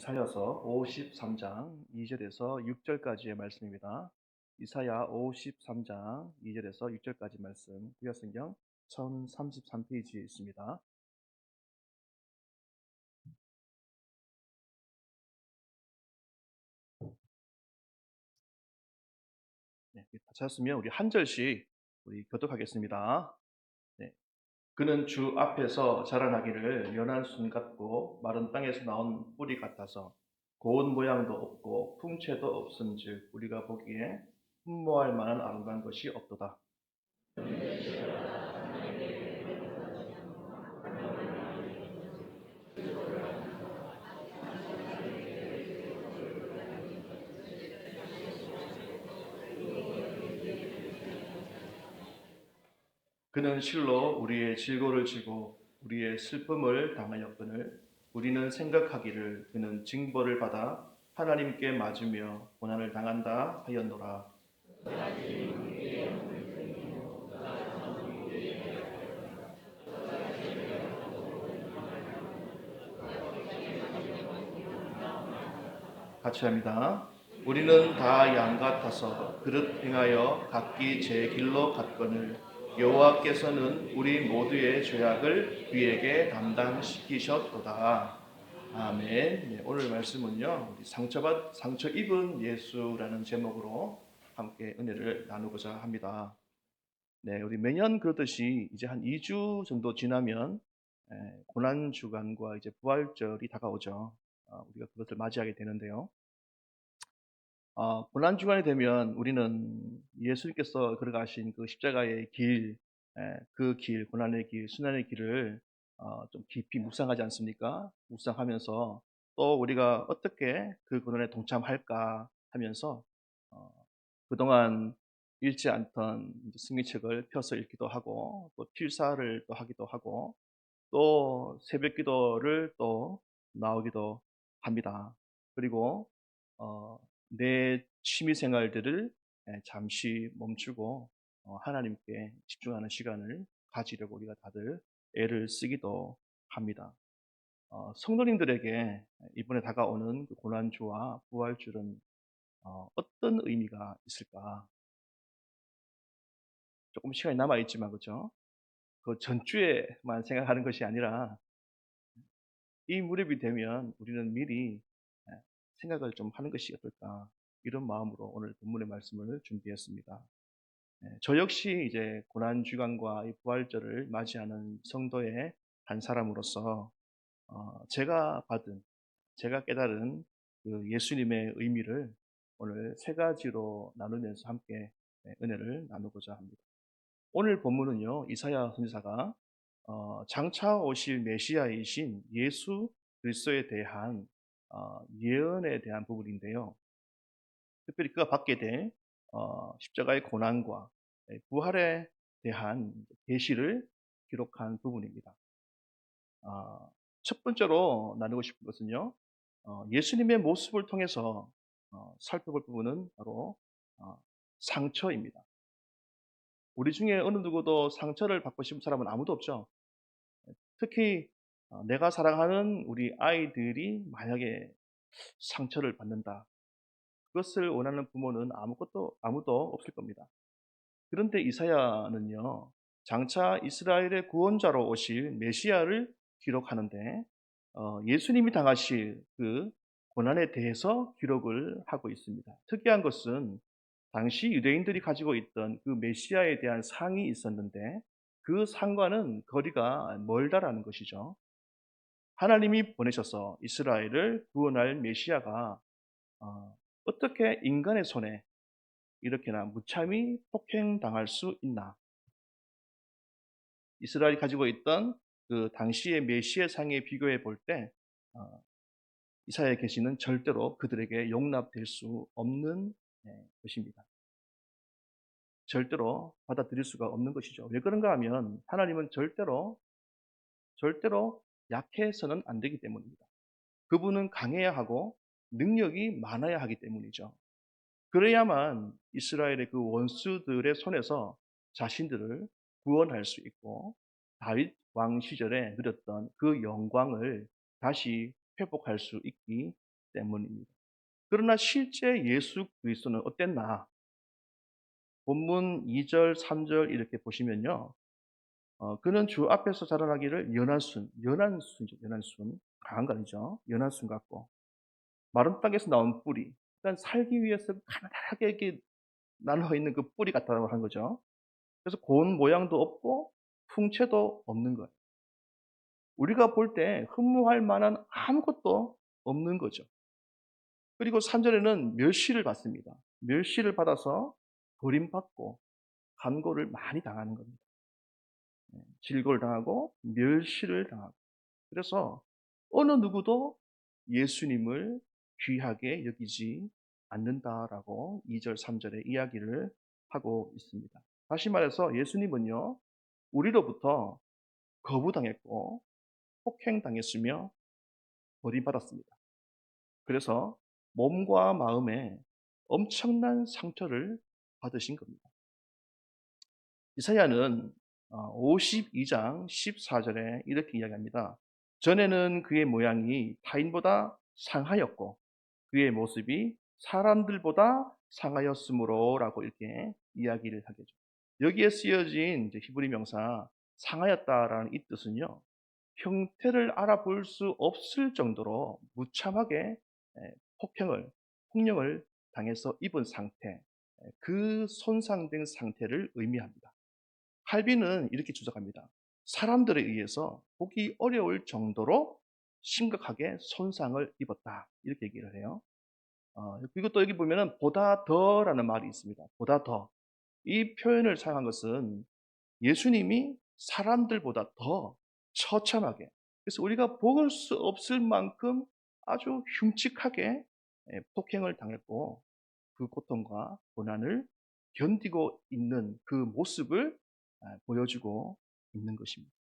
이사야서 53장 2절에서 6절까지의 말씀입니다. 이사야 53장 2절에서 6절까지 말씀, 구약성경 1033페이지에 있습니다. 네, 다 찾았으면 우리 한 절씩 우리 교독하겠습니다. 네. 그는 주 앞에서 자라나기를 연한 순 같고 마른 땅에서 나온 뿌리 같아서 고운 모양도 없고 풍채도 없은즉 우리가 보기에 흠모할 만한 아름다운 것이 없도다. 그는 실로 우리의 질고를 지고 우리의 슬픔을 당하였거늘 우리는 생각하기를 그는 징벌을 받아 하나님께 맞으며 고난을 당한다 하였노라. 같이 합니다. 우리는 다 양 같아서 그릇 행하여 각기 제 길로 갔거늘 여호와께서는 우리 모두의 죄악을 그에게 담당시키셨도다. 아멘. 네, 오늘 말씀은요, 우리 상처 입은 예수라는 제목으로 함께 은혜를 나누고자 합니다. 네, 우리 매년 그러듯이 이제 한 2주 정도 지나면 고난 주간과 이제 부활절이 다가오죠. 우리가 그것을 맞이하게 되는데요. 고난 주간이 되면 우리는 예수님께서 걸어가신 그 십자가의 길, 그 길, 고난의 길, 순환의 길을 좀 깊이 묵상하지 않습니까? 묵상하면서 또 우리가 어떻게 그 고난에 동참할까 하면서 어, 그동안 읽지 않던 이제 승리책을 펴서 읽기도 하고 또 필사를 또 하기도 하고 또 새벽 기도를 또 나오기도 합니다. 그리고 어, 내 취미 생활들을 잠시 멈추고 하나님께 집중하는 시간을 가지려고 우리가 다들 애를 쓰기도 합니다. 성도님들에게 이번에 다가오는 그 고난주와 부활주는 어떤 의미가 있을까? 조금 시간이 남아 있지만 그죠? 그 전주에만 생각하는 것이 아니라 이 무렵이 되면 우리는 미리 생각을 좀 하는 것이 어떨까? 이런 마음으로 오늘 본문의 말씀을 준비했습니다. 저 역시 이제 고난 주간과 이 부활절을 맞이하는 성도의 한 사람으로서 제가 깨달은 그 예수님의 의미를 오늘 세 가지로 나누면서 함께 은혜를 나누고자 합니다. 오늘 본문은요, 이사야 선지자가 장차 오실 메시아이신 예수 그리스도에 대한 예언에 대한 부분인데요. 특별히 그가 받게 될 십자가의 고난과 부활에 대한 계시를 기록한 부분입니다. 첫 번째로 나누고 싶은 것은요, 예수님의 모습을 통해서 살펴볼 부분은 바로 어, 상처입니다. 우리 중에 어느 누구도 상처를 받고 싶은 사람은 아무도 없죠. 특히 내가 사랑하는 우리 아이들이 만약에 상처를 받는다. 그것을 원하는 부모는 아무도 없을 겁니다. 그런데 이사야는요, 장차 이스라엘의 구원자로 오실 메시아를 기록하는데, 예수님이 당하실 그 고난에 대해서 기록을 하고 있습니다. 특이한 것은 당시 유대인들이 가지고 있던 그 메시아에 대한 상이 있었는데, 그 상과는 거리가 멀다라는 것이죠. 하나님이 보내셔서 이스라엘을 구원할 메시아가 어떻게 인간의 손에 이렇게나 무참히 폭행당할 수 있나? 이스라엘이 가지고 있던 그 당시의 메시아 상에 비교해 볼 때 이사야의 계시는 절대로 그들에게 용납될 수 없는 것입니다. 절대로 받아들일 수가 없는 것이죠. 왜 그런가 하면 하나님은 절대로 약해서는 안 되기 때문입니다. 그분은 강해야 하고 능력이 많아야 하기 때문이죠. 그래야만 이스라엘의 그 원수들의 손에서 자신들을 구원할 수 있고 다윗 왕 시절에 누렸던 그 영광을 다시 회복할 수 있기 때문입니다. 그러나 실제 예수 그리스도는 어땠나? 본문 2 절, 3절 이렇게 보시면요. 그는 주 앞에서 자라나기를 연한순이죠. 연한순. 강한 거 아니죠. 연한순 같고 마른 땅에서 나온 뿌리. 그러니까 살기 위해서 가난하게 이렇게 나누어 있는 그 뿌리 같다고 하는 거죠. 그래서 고운 모양도 없고 풍채도 없는 거예요. 우리가 볼 때 흠모할 만한 아무것도 없는 거죠. 그리고 3 절에는 멸시를 받습니다. 멸시를 받아서 버림받고 간고를 많이 당하는 겁니다. 질고를 당하고 멸시를 당하고. 그래서 어느 누구도 예수님을 귀하게 여기지 않는다라고 2절, 3 절에 이야기를 하고 있습니다. 다시 말해서 예수님은요, 우리로부터 거부당했고 폭행당했으며 버림받았습니다. 그래서 몸과 마음에 엄청난 상처를 받으신 겁니다. 이사야는 52장 14절에 이렇게 이야기합니다. 전에는 그의 모양이 타인보다 상하였고 그의 모습이 사람들보다 상하였으므로라고 이렇게 이야기를 하겠죠. 여기에 쓰여진 이제 히브리 명사 상하였다라는 이 뜻은요. 형태를 알아볼 수 없을 정도로 무참하게 폭력을 당해서 입은 상태, 그 손상된 상태를 의미합니다. 칼빈은 이렇게 주장합니다. 사람들에 의해서 보기 어려울 정도로 심각하게 손상을 입었다. 이렇게 얘기를 해요. 그리고 또 여기 보면은 보다 더라는 말이 있습니다. 보다 더. 이 표현을 사용한 것은 예수님이 사람들보다 더 처참하게, 그래서 우리가 볼 수 없을 만큼 아주 흉측하게 폭행을 당했고 그 고통과 고난을 견디고 있는 그 모습을 보여주고 있는 것입니다.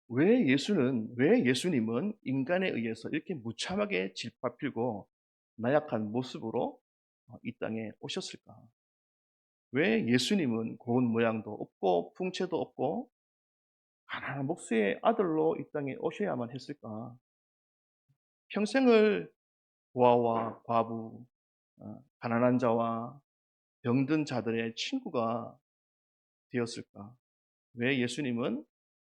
왜 예수님은 인간에 의해서 이렇게 무참하게 짓밟히고 나약한 모습으로 이 땅에 오셨을까? 왜 예수님은 고운 모양도 없고 풍채도 없고 가난한 목수의 아들로 이 땅에 오셔야만 했을까? 평생을 고아와 과부, 가난한 자와 병든 자들의 친구가 되었을까? 왜 예수님은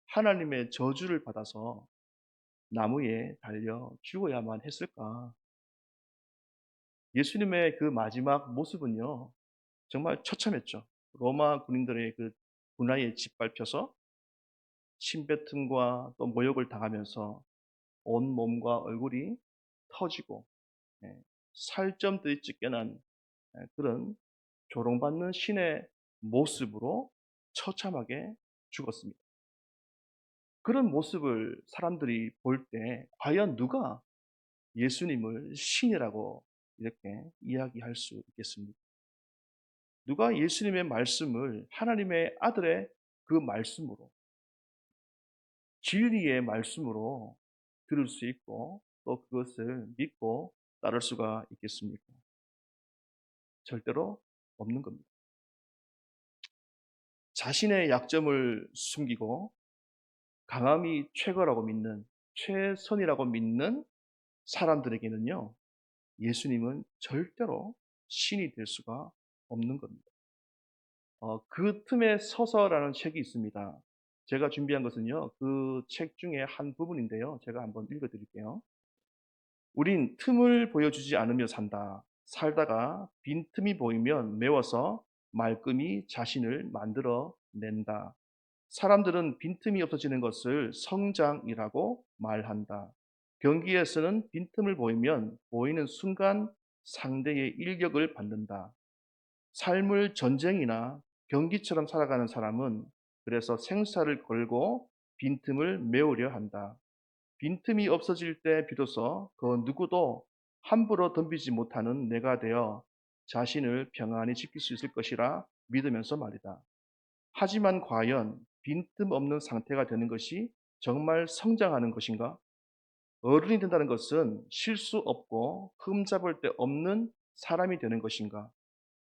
하나님의 저주를 받아서 나무에 달려 죽어야만 했을까? 예수님의 그 마지막 모습은요, 정말 처참했죠. 로마 군인들의 그 군하에 짓밟혀서 침뱉음과 또 모욕을 당하면서 온 몸과 얼굴이 터지고 예, 살점들이 찢겨난 그런 조롱받는 신의 모습으로 처참하게 죽었습니다. 그런 모습을 사람들이 볼 때 과연 누가 예수님을 신이라고 이렇게 이야기할 수 있겠습니까? 누가 예수님의 말씀을 하나님의 아들의 그 말씀으로, 진리의 말씀으로 들을 수 있고 또 그것을 믿고 따를 수가 있겠습니까? 절대로 없는 겁니다. 자신의 약점을 숨기고 강함이 최고라고 믿는, 최선이라고 믿는 사람들에게는요, 예수님은 절대로 신이 될 수가 없는 겁니다. 그 틈에 서서라는 책이 있습니다. 제가 준비한 것은요, 그 책 중에 한 부분인데요. 제가 한번 읽어 드릴게요. 우린 틈을 보여주지 않으며 산다. 살다가 빈틈이 보이면 메워서 말끔히 자신을 만들어 낸다. 사람들은 빈틈이 없어지는 것을 성장이라고 말한다. 경기에서는 빈틈을 보이면 보이는 순간 상대의 일격을 받는다. 삶을 전쟁이나 경기처럼 살아가는 사람은 그래서 생사를 걸고 빈틈을 메우려 한다. 빈틈이 없어질 때 비로소 그 누구도 함부로 덤비지 못하는 내가 되어 자신을 평안히 지킬 수 있을 것이라 믿으면서 말이다. 하지만 과연 빈틈 없는 상태가 되는 것이 정말 성장하는 것인가? 어른이 된다는 것은 실수 없고 흠잡을 데 없는 사람이 되는 것인가?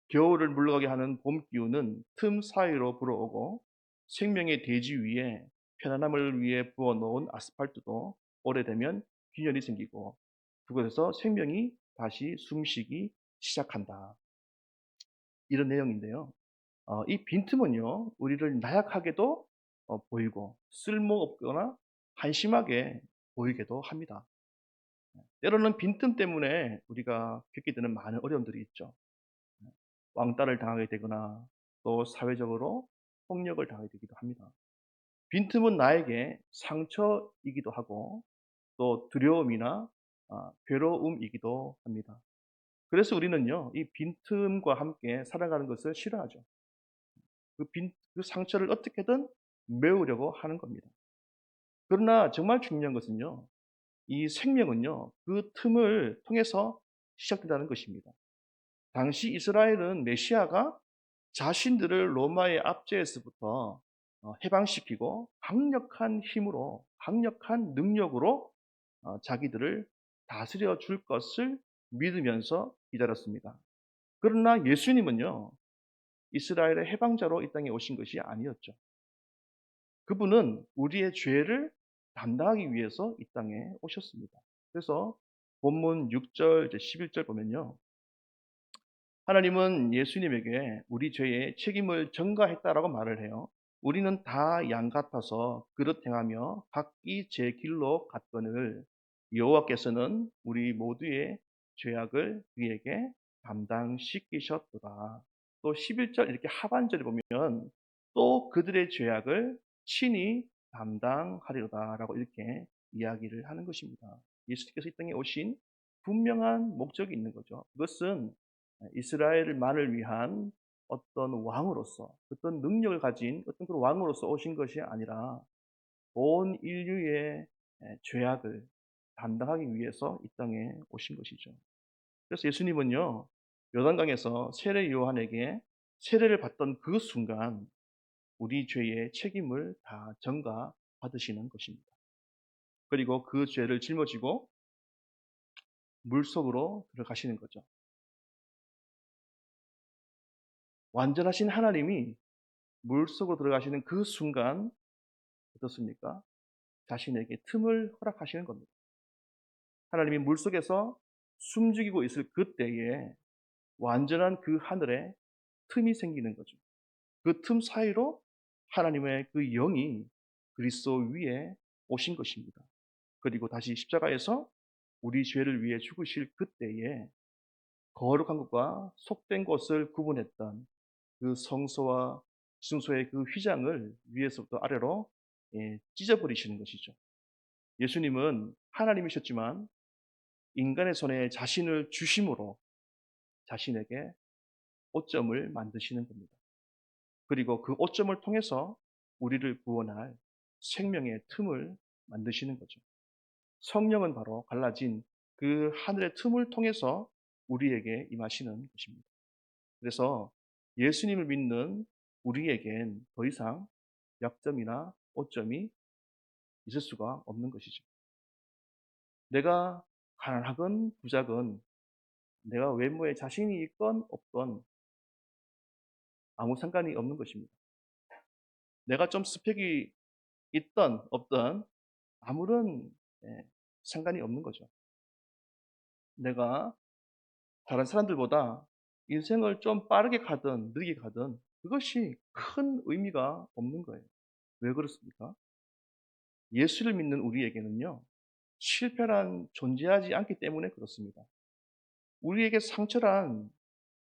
겨울을 물러가게 하는 봄 기운은 틈 사이로 불어오고 생명의 대지 위에 편안함을 위해 부어놓은 아스팔트도 오래되면 균열이 생기고 그곳에서 생명이 다시 숨쉬기 시작한다. 이런 내용인데요. 이 빈틈은요, 우리를 나약하게도 보이고 쓸모없거나 한심하게 보이게도 합니다. 때로는 빈틈 때문에 우리가 겪게 되는 많은 어려움들이 있죠. 왕따를 당하게 되거나 또 사회적으로 폭력을 당하게 되기도 합니다. 빈틈은 나에게 상처이기도 하고 또 두려움이나 괴로움이기도 합니다. 그래서 우리는요, 이 빈틈과 함께 살아가는 것을 싫어하죠. 그 상처를 어떻게든 메우려고 하는 겁니다. 그러나 정말 중요한 것은요, 이 생명은요, 그 틈을 통해서 시작된다는 것입니다. 당시 이스라엘은 메시아가 자신들을 로마의 압제에서부터 해방시키고 강력한 힘으로, 강력한 능력으로 자기들을 다스려 줄 것을 믿으면서 기다렸습니다. 그러나 예수님은요, 이스라엘의 해방자로 이 땅에 오신 것이 아니었죠. 그분은 우리의 죄를 담당하기 위해서 이 땅에 오셨습니다. 그래서 본문 6절, 이제 11절 보면요. 하나님은 예수님에게 우리 죄의 책임을 전가했다라고 말을 해요. 우리는 다 양 같아서 그릇 행하며 각기 제 길로 갔거늘 여호와께서는 우리 모두의 죄악을 그에게 담당시키셨도다. 또 11절 이렇게 하반절에 보면 또 그들의 죄악을 친히 담당하리로다라고 이렇게 이야기를 하는 것입니다. 예수님께서 이 땅에 오신 분명한 목적이 있는 거죠. 그것은 이스라엘만을 위한 어떤 왕으로서 어떤 능력을 가진 어떤 그런 왕으로서 오신 것이 아니라 온 인류의 죄악을 담당하기 위해서 이 땅에 오신 것이죠. 그래서 예수님은요, 요단강에서 세례 요한에게 세례를 받던 그 순간 우리 죄의 책임을 다 전가받으시는 것입니다. 그리고 그 죄를 짊어지고 물속으로 들어가시는 거죠. 완전하신 하나님이 물속으로 들어가시는 그 순간 어떻습니까? 자신에게 틈을 허락하시는 겁니다. 하나님이 물속에서 숨죽이고 있을 그때에 완전한 그 하늘에 틈이 생기는 거죠. 그 틈 사이로 하나님의 그 영이 그리스도 위에 오신 것입니다. 그리고 다시 십자가에서 우리 죄를 위해 죽으실 그때에 거룩한 것과 속된 것을 구분했던 그 성소와 승소의 그 휘장을 위에서부터 아래로 찢어버리시는 것이죠. 예수님은 하나님이셨지만 인간의 손에 자신을 주심으로 자신에게 오점을 만드시는 겁니다. 그리고 그 오점을 통해서 우리를 구원할 생명의 틈을 만드시는 거죠. 성령은 바로 갈라진 그 하늘의 틈을 통해서 우리에게 임하시는 것입니다. 그래서 예수님을 믿는 우리에겐 더 이상 약점이나 오점이 있을 수가 없는 것이죠. 내가 가난하건 부자건 내가 외모에 자신이 있건 없건 아무 상관이 없는 것입니다. 내가 좀 스펙이 있던 없던 아무런 상관이 없는 거죠. 내가 다른 사람들보다 인생을 좀 빠르게 가든 느리게 가든 그것이 큰 의미가 없는 거예요. 왜 그렇습니까? 예수를 믿는 우리에게는요, 실패란 존재하지 않기 때문에 그렇습니다. 우리에게 상처란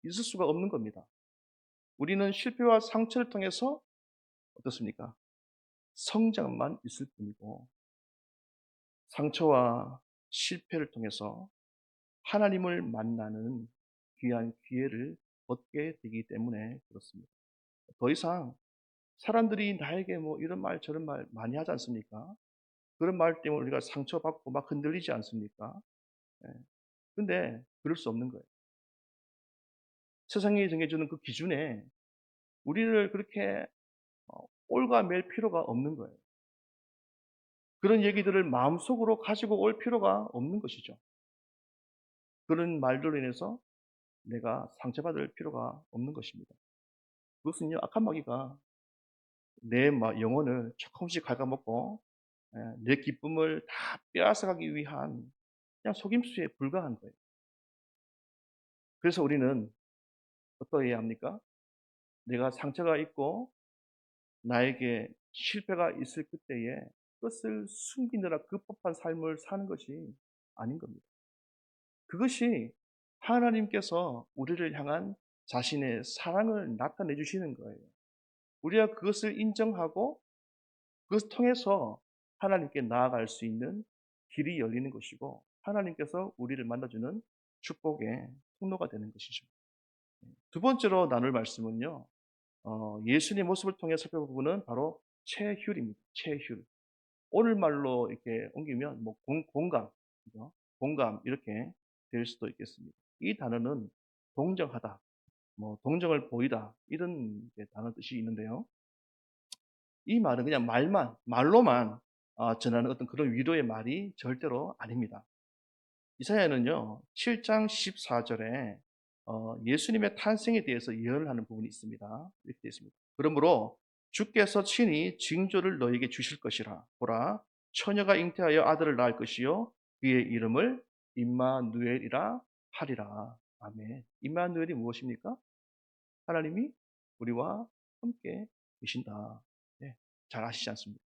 있을 수가 없는 겁니다. 우리는 실패와 상처를 통해서 어떻습니까? 성장만 있을 뿐이고, 상처와 실패를 통해서 하나님을 만나는 귀한 기회를 얻게 되기 때문에 그렇습니다. 더 이상 사람들이 나에게 뭐 이런 말 저런 말 많이 하지 않습니까? 그런 말 때문에 우리가 상처받고 막 흔들리지 않습니까? 예. 근데 그럴 수 없는 거예요. 세상이 정해주는 그 기준에 우리를 그렇게 올가맬 필요가 없는 거예요. 그런 얘기들을 마음속으로 가지고 올 필요가 없는 것이죠. 그런 말들로 인해서 내가 상처받을 필요가 없는 것입니다. 그것은요, 악한 마귀가 내 영혼을 조금씩 갉아먹고 내 기쁨을 다 빼앗아가기 위한 그냥 속임수에 불과한 거예요. 그래서 우리는 어떠해야 합니까? 내가 상처가 있고 나에게 실패가 있을 그때에 그것을 숨기느라 급급한 삶을 사는 것이 아닌 겁니다. 그것이 하나님께서 우리를 향한 자신의 사랑을 나타내 주시는 거예요. 우리가 그것을 인정하고 그것을 통해서 하나님께 나아갈 수 있는 길이 열리는 것이고 하나님께서 우리를 만나주는 축복의 통로가 되는 것이죠. 두 번째로 나눌 말씀은요. 예수님의 모습을 통해 살펴볼 부분은 바로 체휼입니다. 체휼. 오늘 말로 이렇게 옮기면 뭐 공감, 그죠? 공감 이렇게 될 수도 있겠습니다. 이 단어는 동정하다, 뭐 동정을 보이다 이런 단어 뜻이 있는데요. 이 말은 그냥 말로만 전하는 어떤 그런 위로의 말이 절대로 아닙니다. 이사야는요, 7장 14절에 예수님의 탄생에 대해서 예언을 하는 부분이 있습니다. 이렇게 되어 있습니다. 그러므로 주께서 친히 징조를 너에게 주실 것이라. 보라, 처녀가 잉태하여 아들을 낳을 것이요 그의 이름을 임마누엘이라 하리라. 아멘. 임마누엘이 무엇입니까? 하나님이 우리와 함께 계신다. 네, 잘 아시지 않습니까?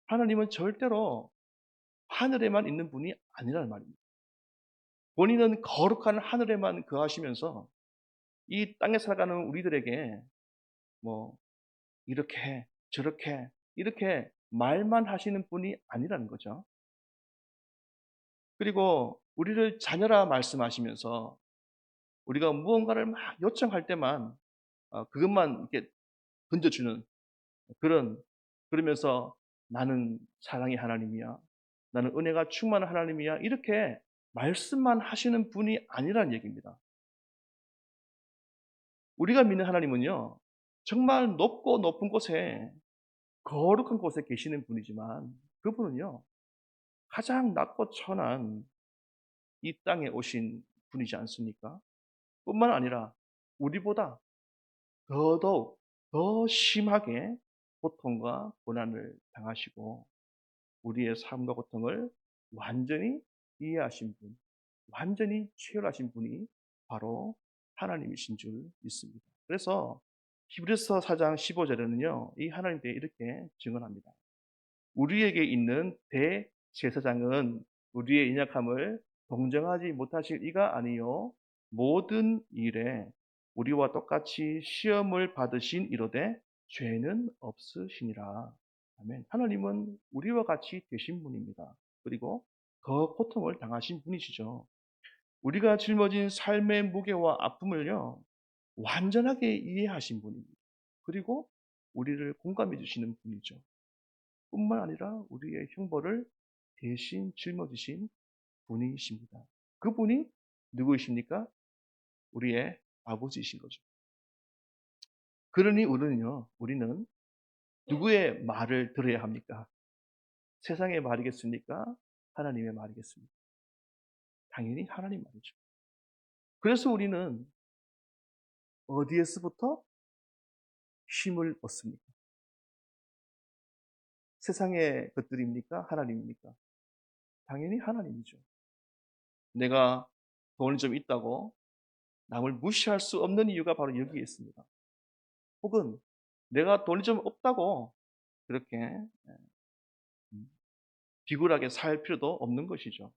하나님은 절대로 하늘에만 있는 분이 아니라는 말입니다. 본인은 거룩한 하늘에만 거하시면서 이 땅에 살아가는 우리들에게 뭐 이렇게 저렇게 이렇게 말만 하시는 분이 아니라는 거죠. 그리고 우리를 자녀라 말씀하시면서 우리가 무언가를 막 요청할 때만 그것만 이렇게 던져주는 그러면서 나는 사랑의 하나님이야. 나는 은혜가 충만한 하나님이야. 이렇게 말씀만 하시는 분이 아니라는 얘기입니다. 우리가 믿는 하나님은요, 정말 높고 높은 곳에, 거룩한 곳에 계시는 분이지만, 그분은요, 가장 낮고 천한 이 땅에 오신 분이지 않습니까? 뿐만 아니라, 우리보다 더더욱 더 심하게 고통과 고난을 당하시고, 우리의 삶과 고통을 완전히 이해하신 분, 완전히 체험하신 분이 바로 하나님이신 줄 믿습니다. 그래서 히브리서 4장 15절에는요, 이 하나님 께 이렇게 증언합니다. 우리에게 있는 대제사장은 우리의 연약함을 동정하지 못하실 이가 아니요 모든 일에 우리와 똑같이 시험을 받으신 이로되 죄는 없으시니라. 아멘. 하나님은 우리와 같이 되신 분입니다. 그리고 더 고통을 당하신 분이시죠. 우리가 짊어진 삶의 무게와 아픔을요, 완전하게 이해하신 분입니다. 그리고 우리를 공감해 주시는 분이죠. 뿐만 아니라 우리의 형벌을 대신 짊어지신 분이십니다. 그분이 누구이십니까? 우리의 아버지이신 거죠. 그러니 우리는 누구의 말을 들어야 합니까? 세상의 말이겠습니까? 하나님의 말이겠습니까? 당연히 하나님 말이죠. 그래서 우리는 어디에서부터 힘을 얻습니까? 세상의 것들입니까? 하나님입니까? 당연히 하나님이죠. 내가 돈이 좀 있다고 남을 무시할 수 없는 이유가 바로 여기에 있습니다. 혹은 내가 돈이 좀 없다고 그렇게 비굴하게 살 필요도 없는 것이죠.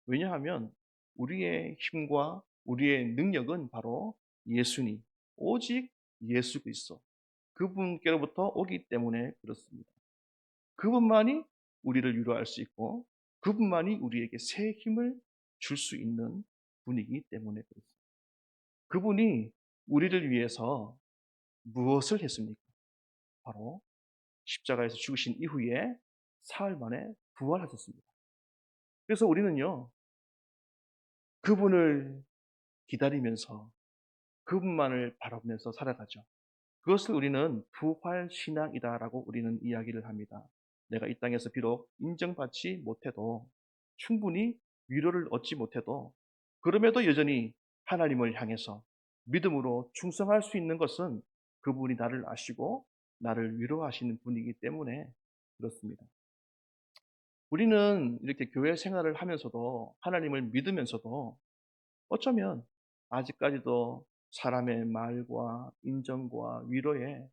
왜냐하면 우리의 힘과 우리의 능력은 바로 예수님, 오직 예수 그리스도 그분께로부터 오기 때문에 그렇습니다. 그분만이 우리를 위로할 수 있고 그분만이 우리에게 새 힘을 줄 수 있는 분이기 때문에 그렇습니다. 그분이 우리를 위해서 무엇을 했습니까? 바로 십자가에서 죽으신 이후에 사흘 만에 부활하셨습니다. 그래서 우리는요, 그분을 기다리면서 그분만을 바라보면서 살아가죠. 그것을 우리는 부활신앙이다라고 우리는 이야기를 합니다. 내가 이 땅에서 비록 인정받지 못해도 충분히 위로를 얻지 못해도 그럼에도 여전히 하나님을 향해서 믿음으로 충성할 수 있는 것은 그분이 나를 아시고 나를 위로하시는 분이기 때문에 그렇습니다. 우리는 이렇게 교회 생활을 하면서도 하나님을 믿으면서도 어쩌면 아직까지도 사람의 말과 인정과 위로에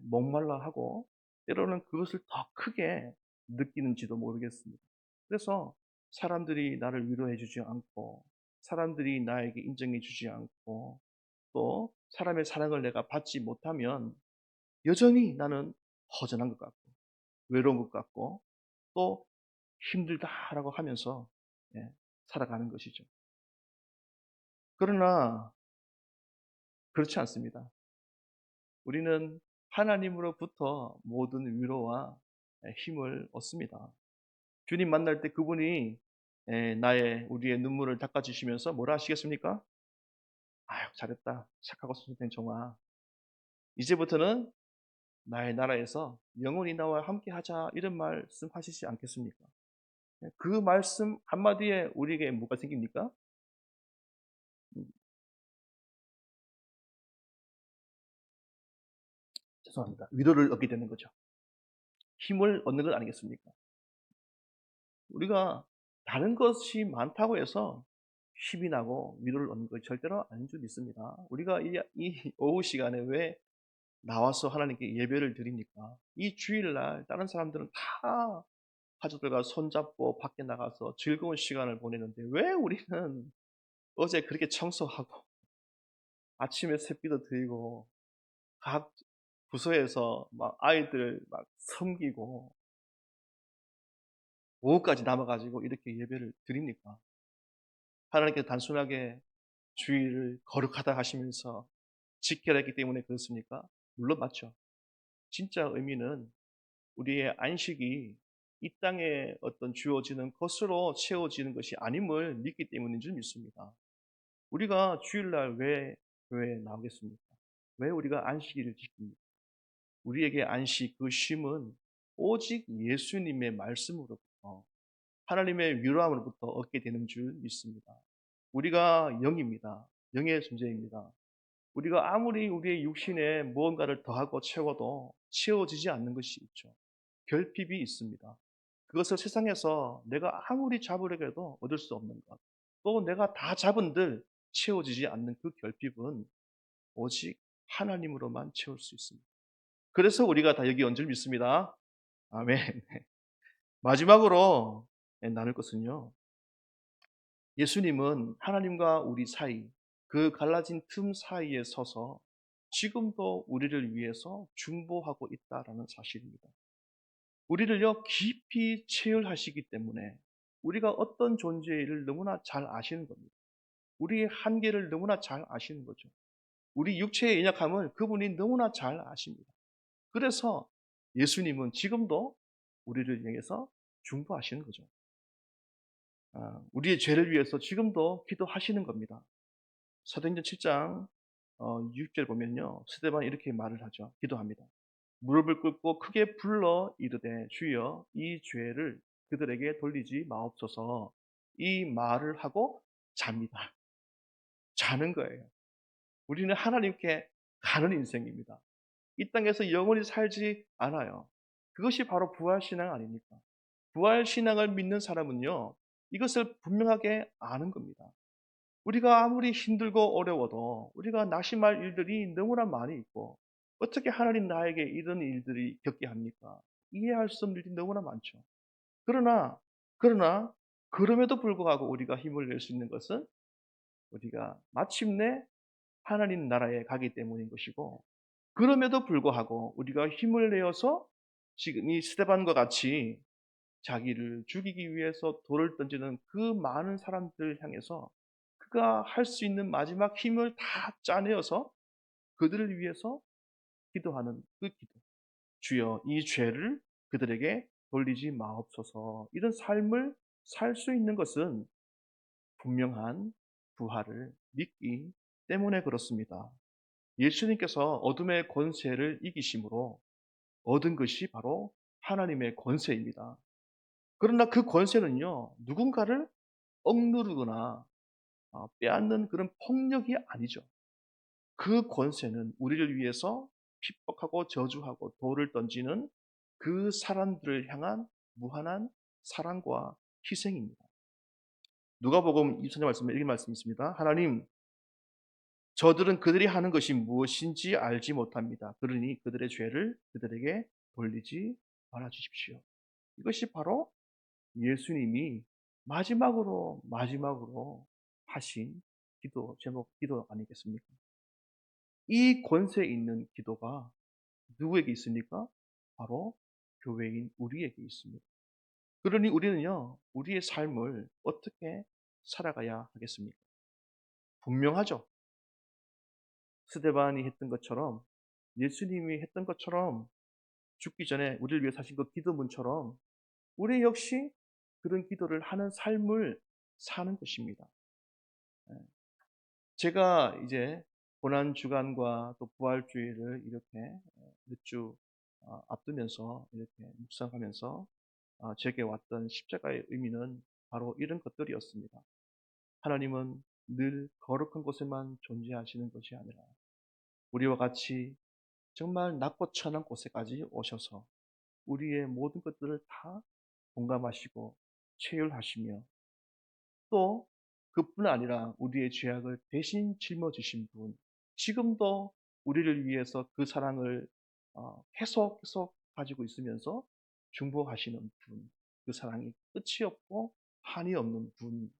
목말라 하고 때로는 그것을 더 크게 느끼는지도 모르겠습니다. 그래서 사람들이 나를 위로해 주지 않고 사람들이 나에게 인정해 주지 않고 또 사람의 사랑을 내가 받지 못하면 여전히 나는 허전한 것 같고 외로운 것 같고 또 힘들다라고 하면서 예, 살아가는 것이죠. 그러나 그렇지 않습니다. 우리는 하나님으로부터 모든 위로와 힘을 얻습니다. 주님 만날 때 그분이 우리의 눈물을 닦아주시면서 뭐라 하시겠습니까? 아유, 잘했다. 착하고 순수된 종아. 이제부터는 나의 나라에서 영원히 나와 함께 하자. 이런 말씀 하시지 않겠습니까? 그 말씀 한마디에 우리에게 뭐가 생깁니까? 음, 죄송합니다. 위로를 얻게 되는 거죠. 힘을 얻는 것 아니겠습니까? 우리가 다른 것이 많다고 해서 힘이 나고 위로를 얻는 것 절대로 아닌 줄 믿습니다. 우리가 이 오후 시간에 왜 나와서 하나님께 예배를 드립니까? 이 주일날 다른 사람들은 다 가족들과 손잡고 밖에 나가서 즐거운 시간을 보내는데 왜 우리는 어제 그렇게 청소하고 아침에 새비도 드리고 각 부서에서 막 아이들 막 섬기고 오후까지 남아 가지고 이렇게 예배를 드립니까? 하나님께서 단순하게 주일을 거룩하다 하시면서 지켜야 했기 때문에 그렇습니까? 물론 맞죠. 진짜 의미는 우리의 안식이 이 땅에 어떤 주어지는 것으로 채워지는 것이 아님을 믿기 때문인 줄 믿습니다. 우리가 주일날 왜 교회에 나오겠습니까? 왜 우리가 안식일을 지킵니까? 우리에게 안식, 그 쉼은 오직 예수님의 말씀으로부터 하나님의 위로함으로부터 얻게 되는 줄 믿습니다. 우리가 영입니다. 영의 존재입니다. 우리가 아무리 우리의 육신에 무언가를 더하고 채워도 채워지지 않는 것이 있죠. 결핍이 있습니다. 그것을 세상에서 내가 아무리 잡으려고 해도 얻을 수 없는 것. 또 내가 다 잡은들 채워지지 않는 그 결핍은 오직 하나님으로만 채울 수 있습니다. 그래서 우리가 다 여기 온 줄 믿습니다. 아멘. 마지막으로 나눌 것은요. 예수님은 하나님과 우리 사이, 그 갈라진 틈 사이에 서서 지금도 우리를 위해서 중보하고 있다라는 사실입니다. 우리를요, 깊이 체휼하시기 때문에 우리가 어떤 존재를 너무나 잘 아시는 겁니다. 우리의 한계를 너무나 잘 아시는 거죠. 우리 육체의 연약함을 그분이 너무나 잘 아십니다. 그래서 예수님은 지금도 우리를 향해서 중보하시는 거죠. 우리의 죄를 위해서 지금도 기도하시는 겁니다. 사도행전 7장 6절 보면요. 스데반이 이렇게 말을 하죠. 기도합니다. 무릎을 꿇고 크게 불러 이르되 주여 이 죄를 그들에게 돌리지 마옵소서. 이 말을 하고 잡니다. 자는 거예요. 우리는 하나님께 가는 인생입니다. 이 땅에서 영원히 살지 않아요. 그것이 바로 부활신앙 아닙니까? 부활신앙을 믿는 사람은요. 이것을 분명하게 아는 겁니다. 우리가 아무리 힘들고 어려워도 우리가 낙심할 일들이 너무나 많이 있고 어떻게 하나님 나에게 이런 일들이 겪게 합니까? 이해할 수 없는 일이 너무나 많죠. 그러나 그러나 그럼에도 불구하고 우리가 힘을 낼 수 있는 것은 우리가 마침내 하나님 나라에 가기 때문인 것이고 그럼에도 불구하고 우리가 힘을 내어서 지금 이 스데반과 같이 자기를 죽이기 위해서 돌을 던지는 그 많은 사람들을 향해서 그가 할 수 있는 마지막 힘을 다 짜내어서 그들을 위해서 기도하는 그 기도. 주여 이 죄를 그들에게 돌리지 마옵소서. 이런 삶을 살 수 있는 것은 분명한 부활을 믿기 때문에 그렇습니다. 예수님께서 어둠의 권세를 이기심으로 얻은 것이 바로 하나님의 권세입니다. 그러나 그 권세는요, 누군가를 억누르거나 빼앗는 그런 폭력이 아니죠. 그 권세는 우리를 위해서 핍박하고 저주하고 돌을 던지는 그 사람들을 향한 무한한 사랑과 희생입니다. 누가복음 24장 말씀에 이렇게 말씀이 있습니다. 하나님, 저들은 그들이 하는 것이 무엇인지 알지 못합니다. 그러니 그들의 죄를 그들에게 돌리지 말아 주십시오. 이것이 바로 예수님이 마지막으로 하신 기도 제목, 기도 아니겠습니까? 이 권세 있는 기도가 누구에게 있습니까? 바로 교회인 우리에게 있습니다. 그러니 우리는요, 우리의 삶을 어떻게 살아가야 하겠습니까? 분명하죠. 스데반이 했던 것처럼, 예수님이 했던 것처럼, 죽기 전에 우리를 위해 사신 그 기도문처럼 우리 역시 그런 기도를 하는 삶을 사는 것입니다. 예. 제가 이제 고난 주간과 또 부활주일을 이렇게 몇 주 앞두면서 이렇게 묵상하면서 제게 왔던 십자가의 의미는 바로 이런 것들이었습니다. 하나님은 늘 거룩한 곳에만 존재하시는 것이 아니라 우리와 같이 정말 낮고 천한 곳에까지 오셔서 우리의 모든 것들을 다 공감하시고 체휼하시며 또 그뿐 아니라 우리의 죄악을 대신 짊어지신 분, 지금도 우리를 위해서 그 사랑을 계속 가지고 있으면서 중보하시는 분, 그 사랑이 끝이 없고 한이 없는 분,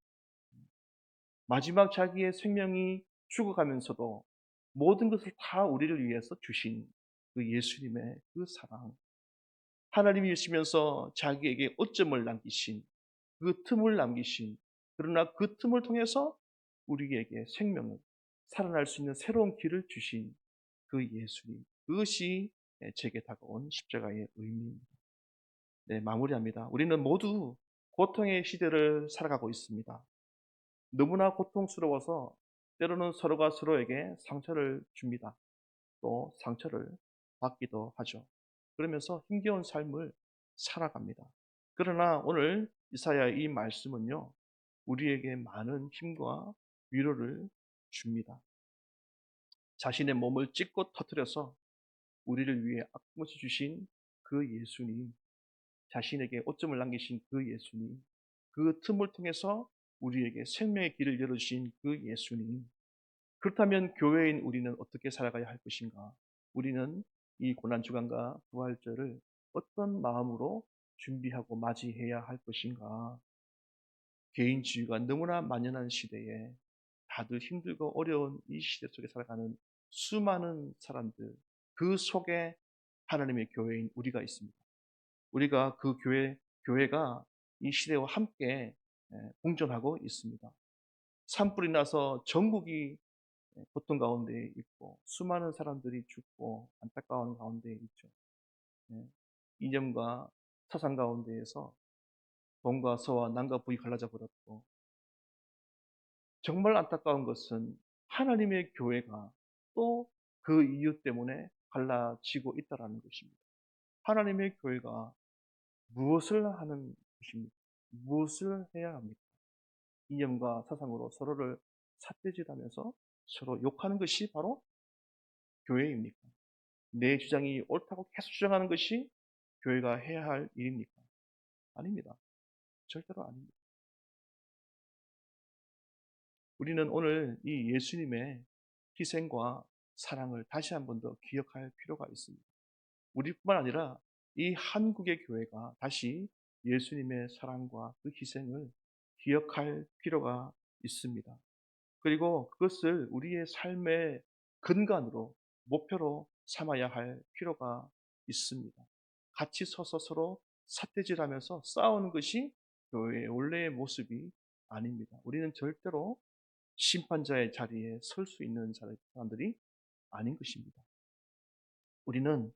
마지막 자기의 생명이 죽어가면서도 모든 것을 다 우리를 위해서 주신 그 예수님의 그 사랑, 하나님이 계시면서 자기에게 오점을 남기신 그 틈을 남기신, 그러나 그 틈을 통해서 우리에게 생명을 살아날 수 있는 새로운 길을 주신 그 예수님, 그것이 제게 다가온 십자가의 의미입니다. 네, 마무리합니다. 우리는 모두 고통의 시대를 살아가고 있습니다. 너무나 고통스러워서 때로는 서로가 서로에게 상처를 줍니다. 또 상처를 받기도 하죠. 그러면서 힘겨운 삶을 살아갑니다. 그러나 오늘 이사야의 이 말씀은요, 우리에게 많은 힘과 위로를 줍니다. 자신의 몸을 찢고 터뜨려서 우리를 위해 아낌없이 주신 그 예수님, 자신에게 오점을 남기신 그 예수님, 그 틈을 통해서 우리에게 생명의 길을 열어주신 그 예수님, 그렇다면 교회인 우리는 어떻게 살아가야 할 것인가? 우리는 이 고난주간과 부활절을 어떤 마음으로 준비하고 맞이해야 할 것인가? 개인주의가 너무나 만연한 시대에 다들 힘들고 어려운 이 시대 속에 살아가는 수많은 사람들, 그 속에 하나님의 교회인 우리가 있습니다. 우리가 그 교회가 이 시대와 함께 공존하고 있습니다. 산불이 나서 전국이 고통 가운데 있고 수많은 사람들이 죽고 안타까운 가운데 있죠. 예. 이념과 사상 가운데에서 동과 서와 남과 북이 갈라져 버렸고, 정말 안타까운 것은 하나님의 교회가 또 그 이유 때문에 갈라지고 있다는 것입니다. 하나님의 교회가 무엇을 하는 것입니까? 무엇을 해야 합니까? 이념과 사상으로 서로를 삿대질하면서 서로 욕하는 것이 바로 교회입니까? 내 주장이 옳다고 계속 주장하는 것이 교회가 해야 할 일입니까? 아닙니다. 절대로 아닙니다. 우리는 오늘 이 예수님의 희생과 사랑을 다시 한 번 더 기억할 필요가 있습니다. 우리뿐만 아니라 이 한국의 교회가 다시 예수님의 사랑과 그 희생을 기억할 필요가 있습니다. 그리고 그것을 우리의 삶의 근간으로, 목표로 삼아야 할 필요가 있습니다. 같이 서서 서로 삿대질하면서 싸우는 것이 교회의 원래의 모습이 아닙니다. 우리는 절대로 심판자의 자리에 설 수 있는 사람들이 아닌 것입니다. 우리는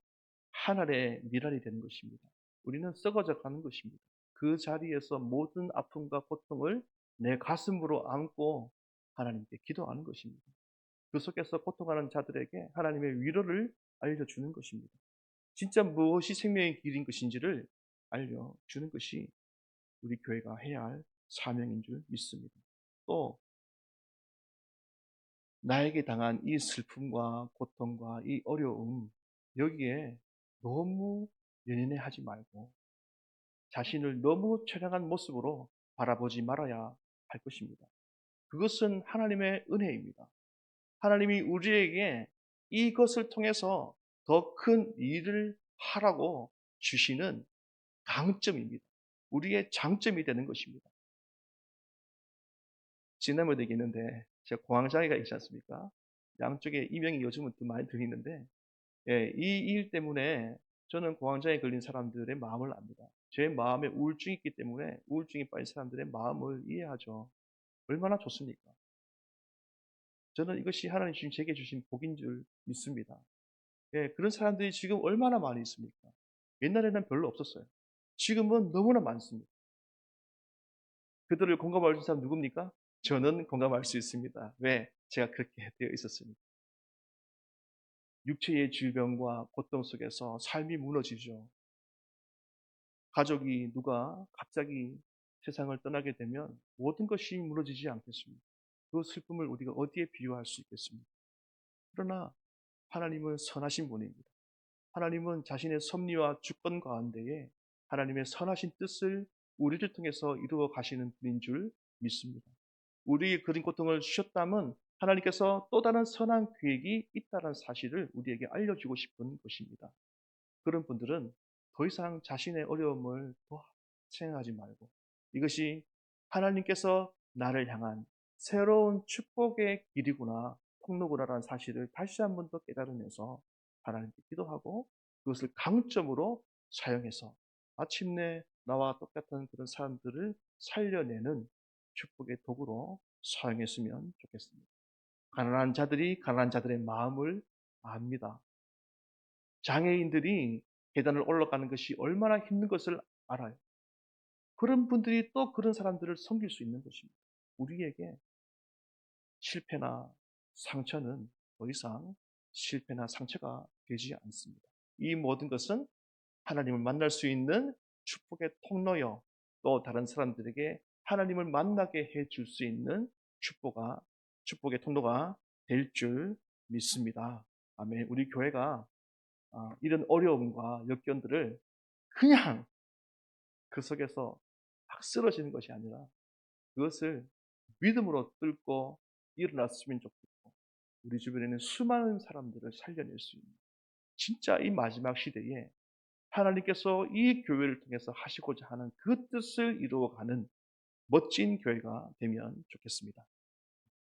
하늘의 미랄이 되는 것입니다. 우리는 썩어져 가는 것입니다. 그 자리에서 모든 아픔과 고통을 내 가슴으로 안고 하나님께 기도하는 것입니다. 그 속에서 고통하는 자들에게 하나님의 위로를 알려주는 것입니다. 진짜 무엇이 생명의 길인 것인지를 알려주는 것이 우리 교회가 해야 할 사명인 줄 믿습니다. 또 나에게 당한 이 슬픔과 고통과 이 어려움, 여기에 너무 연연해하지 말고 자신을 너무 처량한 모습으로 바라보지 말아야 할 것입니다. 그것은 하나님의 은혜입니다. 하나님이 우리에게 이것을 통해서 더 큰 일을 하라고 주시는 강점입니다. 우리의 장점이 되는 것입니다. 지난번에 얘기했는데 제가 공황장애가 있지 않습니까? 양쪽에 이명이 요즘은 또 많이 들리는데 예, 이 일 때문에 저는 공황장애 걸린 사람들의 마음을 압니다. 제 마음에 우울증이 있기 때문에 우울증이 빠진 사람들의 마음을 이해하죠. 얼마나 좋습니까? 저는 이것이 하나님 주신 제게 주신 복인 줄 믿습니다. 예, 그런 사람들이 지금 얼마나 많이 있습니까? 옛날에는 별로 없었어요. 지금은 너무나 많습니다. 그들을 공감할 수 있는 사람 누굽니까? 저는 공감할 수 있습니다. 왜? 제가 그렇게 되어 있었습니다. 육체의 질병과 고통 속에서 삶이 무너지죠. 가족이 누가 갑자기 세상을 떠나게 되면 모든 것이 무너지지 않겠습니까? 그 슬픔을 우리가 어디에 비유할 수 있겠습니까? 그러나 하나님은 선하신 분입니다. 하나님은 자신의 섭리와 주권 가운데에 하나님의 선하신 뜻을 우리를 통해서 이루어 가시는 분인 줄 믿습니다. 우리의 그런 고통을 주셨다면 하나님께서 또 다른 선한 계획이 있다는 사실을 우리에게 알려주고 싶은 것입니다. 그런 분들은 더 이상 자신의 어려움을 더 생각하지 말고 이것이 하나님께서 나를 향한 새로운 축복의 길이구나, 통로구나라는 사실을 다시 한 번 더 깨달으면서 하나님께 기도하고 그것을 강점으로 사용해서 마침내 나와 똑같은 그런 사람들을 살려내는 축복의 도구로 사용했으면 좋겠습니다. 가난한 자들이 가난한 자들의 마음을 압니다. 장애인들이 계단을 올라가는 것이 얼마나 힘든 것을 알아요. 그런 분들이 또 그런 사람들을 섬길 수 있는 것입니다. 우리에게 실패나 상처는 더 이상 실패나 상처가 되지 않습니다. 이 모든 것은 하나님을 만날 수 있는 축복의 통로요. 또 다른 사람들에게 하나님을 만나게 해줄 수 있는 축복의 통로가 될 줄 믿습니다. 아멘. 우리 교회가 이런 어려움과 역경들을 그냥 그 속에서 막 쓰러지는 것이 아니라 그것을 믿음으로 뚫고 일어났으면 좋겠고 우리 주변에는 수많은 사람들을 살려낼 수 있는 진짜 이 마지막 시대에 하나님께서 이 교회를 통해서 하시고자 하는 그 뜻을 이루어가는 멋진 교회가 되면 좋겠습니다.